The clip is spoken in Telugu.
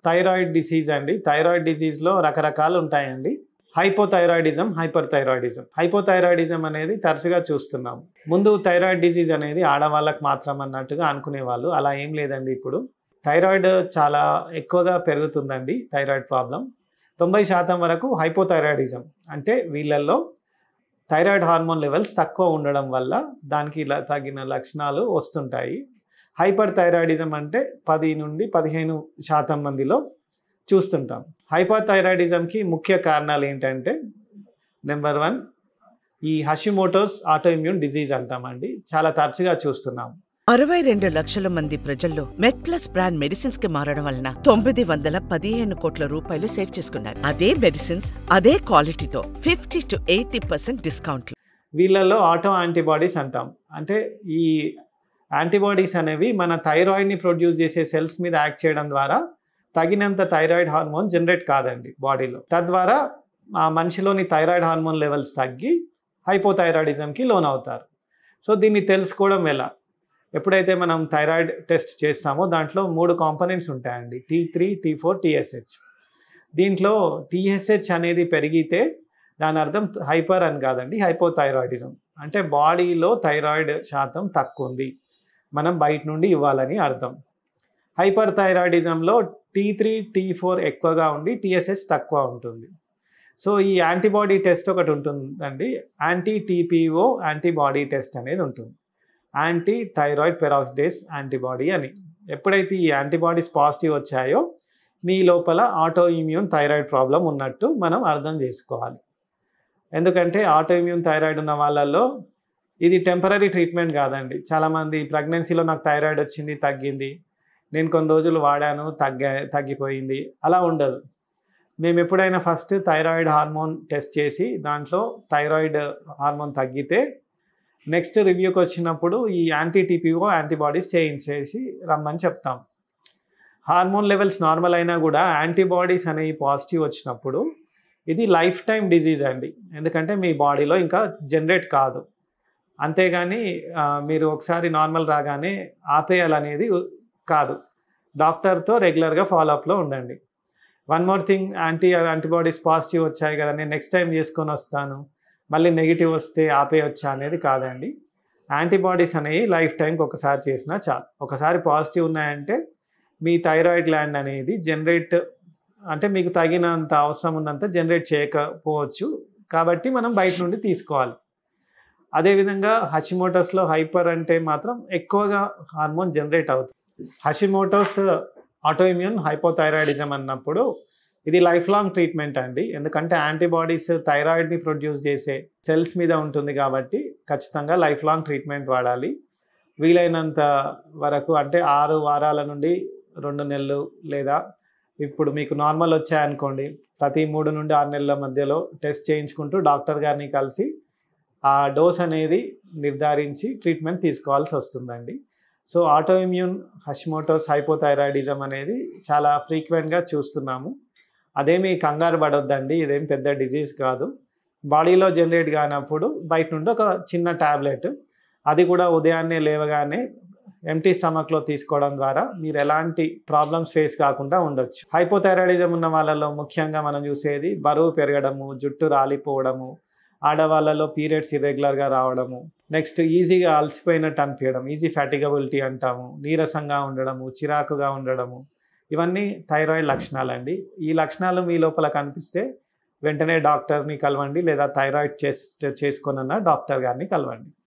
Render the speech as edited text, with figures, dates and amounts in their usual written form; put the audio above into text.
థైరాయిడ్ డిసీజ్ అండి. థైరాయిడ్ డిసీజ్‌లో రకరకాలు ఉంటాయండి. Hypothyroidism, hyper thyroidism. హైపోథైరాయిడిజం అనేది తరచుగా చూస్తున్నాం. ముందు థైరాయిడ్ డిసీజ్ అనేది ఆడవాళ్ళకి మాత్రం అన్నట్టుగా అనుకునేవాళ్ళు. అలా ఏం లేదండి ఇప్పుడు. థైరాయిడ్ చాలా ఎక్కువగా పెరుగుతుందండి థైరాయిడ్ ప్రాబ్లమ్. 90% వరకు హైపోథైరాయిడిజం. అంటే వీళ్ళల్లో థైరాయిడ్ హార్మోన్ లెవెల్స్ తక్కువ ఉండడం వల్ల దానికి తగిన లక్షణాలు వస్తుంటాయి. హైపర్ థైరాయిడిజం అంటే 10-15% మందిలో చూస్తుంటాం. హైపర్ థైరాయిడిజంకి ముఖ్య కారణాలు ఏంటంటే నెంబర్ 1 ఈ హషిమోటోస్ ఆటోఇమ్యూన్ డిజీజ్ అంటామండి. చాలా తరచుగా చూస్తున్నాం. 62 లక్షల మంది ప్రజల్లో మెడ్ప్లస్ బ్రాండ్ మెడిసిన్స్ కి మారడం వలన 915 కోట్ల రూపాయలు సేవ్ చేసుకున్నారు. అదే మెడిసిన్స్ అదే క్వాలిటీతో 50 to 80% డిస్కౌంట్లు. వీళ్ళలో ఆటో యాంటీబాడీస్ అంటాం. అంటే ఈ యాంటీబాడీస్ అనేవి మన థైరాయిడ్ని ప్రొడ్యూస్ చేసే సెల్స్ మీద యాక్ట్ చేయడం ద్వారా తగినంత థైరాయిడ్ హార్మోన్ జనరేట్ కాదండి బాడీలో. తద్వారా ఆ మనిషిలోని థైరాయిడ్ హార్మోన్ లెవెల్స్ తగ్గి హైపోథైరాయిడిజంకి లోన్ అవుతారు. సో దీన్ని తెలుసుకోవడం ఎలా? ఎప్పుడైతే మనం థైరాయిడ్ టెస్ట్ చేస్తామో దాంట్లో 3 కాంపోనెంట్స్ ఉంటాయండి. T3, T4, TSH. దీంట్లో TSH అనేది పెరిగితే దాని అర్థం హైపర్ అని కాదండి, హైపోథైరాయిడిజం. అంటే బాడీలో థైరాయిడ్ శాతం తక్కువ ఉంది, మనం బయట నుండి ఇవ్వాలని అర్థం. హైపర్ థైరాయిడిజంలో T3, T4 ఎక్కువగా ఉండి TSH తక్కువ ఉంటుంది. సో ఈ యాంటీబాడీ టెస్ట్ ఒకటి ఉంటుందండి. యాంటీ-TPO యాంటీబాడీ టెస్ట్ అనేది ఉంటుంది. యాంటీ థైరాయిడ్ పెరాక్సిడేస్ యాంటీబాడీ అని. ఎప్పుడైతే ఈ యాంటీబాడీస్ పాజిటివ్ వచ్చాయో మీ లోపల ఆటో ఇమ్యూన్ థైరాయిడ్ ప్రాబ్లం ఉన్నట్టు మనం అర్థం చేసుకోవాలి. ఎందుకంటే ఆటో ఇమ్యూన్ థైరాయిడ్ ఉన్న వాళ్ళల్లో ఇది టెంపరరీ ట్రీట్మెంట్ కాదండి. చాలామంది ప్రెగ్నెన్సీలో నాకు థైరాయిడ్ వచ్చింది, తగ్గింది, నేను కొన్ని రోజులు వాడాను, తగ్గిపోయింది, అలా ఉండదు. మేము ఎప్పుడైనా ఫస్ట్ థైరాయిడ్ హార్మోన్ టెస్ట్ చేసి దాంట్లో థైరాయిడ్ హార్మోన్ తగ్గితే నెక్స్ట్ రివ్యూకి వచ్చినప్పుడు ఈ యాంటీ-TPO యాంటీబాడీస్ చేయించేసి రమ్మని చెప్తాం. హార్మోన్ లెవెల్స్ నార్మల్ అయినా కూడా యాంటీబాడీస్ అనేవి పాజిటివ్ వచ్చినప్పుడు ఇది లైఫ్ టైం డిజీజ్ అండి. ఎందుకంటే మీ బాడీలో ఇంకా జనరేట్ కాదు. అంతేగాని మీరు ఒకసారి నార్మల్ రాగానే ఆపేయాలనేది కాదు. డాక్టర్తో రెగ్యులర్గా ఫాలోఅప్లో ఉండండి. One more thing, antibodies positive వచ్చాయి కదా, నేను నెక్స్ట్ టైం చేసుకొని వస్తాను, మళ్ళీ నెగిటివ్ వస్తే ఆపేయొచ్చా అనేది కాదండి. యాంటీబాడీస్ అనేవి లైఫ్ టైంకి ఒకసారి చేసినా చాలు. ఒకసారి పాజిటివ్ ఉన్నాయంటే మీ థైరాయిడ్ గ్లాండ్ అనేది జనరేట్, అంటే మీకు తగినంత అవసరం ఉన్నంత జనరేట్ చేయకపోవచ్చు. కాబట్టి మనం బయట నుండి తీసుకోవాలి. అదేవిధంగా హషిమోటోస్లో హైపర్ అంటే మాత్రం ఎక్కువగా హార్మోన్ జనరేట్ అవుతుంది. హషిమోటోస్ ఆటోఇమ్యూన్ హైపోథైరాయిడిజం అన్నప్పుడు ఇది లైఫ్ లాంగ్ ట్రీట్మెంట్ అండి. ఎందుకంటే యాంటీబాడీస్ థైరాయిడ్ని ప్రొడ్యూస్ చేసే సెల్స్ మీద ఉంటుంది కాబట్టి ఖచ్చితంగా లైఫ్ లాంగ్ ట్రీట్మెంట్ వాడాలి. వీలైనంత వరకు అంటే 6 వారాల నుండి 2 నెలలు, లేదా ఇప్పుడు మీకు నార్మల్ వచ్చాయనుకోండి ప్రతి 3 నుండి 6 నెలల మధ్యలో టెస్ట్ చేయించుకుంటూ డాక్టర్ గారిని కలిసి ఆ డోస్ అనేది నిర్ధారించి ట్రీట్మెంట్ తీసుకోవాల్సి వస్తుందండి. సో ఆటోఇమ్యూన్ హషిమోటోస్ హైపోథైరాయిడిజం అనేది చాలా ఫ్రీక్వెంట్గా చూస్తున్నాము. అదేమీ కంగారు పడొద్దండి, ఇదేం పెద్ద డిజీజ్ కాదు. బాడీలో జనరేట్ కానప్పుడు బయట నుండి ఒక చిన్న ట్యాబ్లెట్, అది కూడా ఉదయాన్నే లేవగానే ఎంటీ స్టమక్లో తీసుకోవడం ద్వారా మీరు ఎలాంటి ప్రాబ్లమ్స్ ఫేస్ కాకుండా ఉండొచ్చు. హైపోథైరాయిడిజం ఉన్న వాళ్ళలో ముఖ్యంగా మనం చూసేది బరువు పెరగడము, జుట్టు రాలిపోవడము, ఆడవాళ్ళలో పీరియడ్స్ ఇర్రెగ్యులర్గా రావడము, నెక్స్ట్ ఈజీగా అలసిపోయినట్టు అనిపించడం, ఈజీ ఫ్యాటిగబిలిటీ అంటాము, నీరసంగా ఉండడము, చిరాకుగా ఉండడము, ఇవన్నీ థైరాయిడ్ లక్షణాలండి. ఈ లక్షణాలు మీ లోపల కనిపిస్తే వెంటనే డాక్టర్ని కలవండి, లేదా థైరాయిడ్ టెస్ట్ చేసుకొనన్నా డాక్టర్ గారిని కలవండి.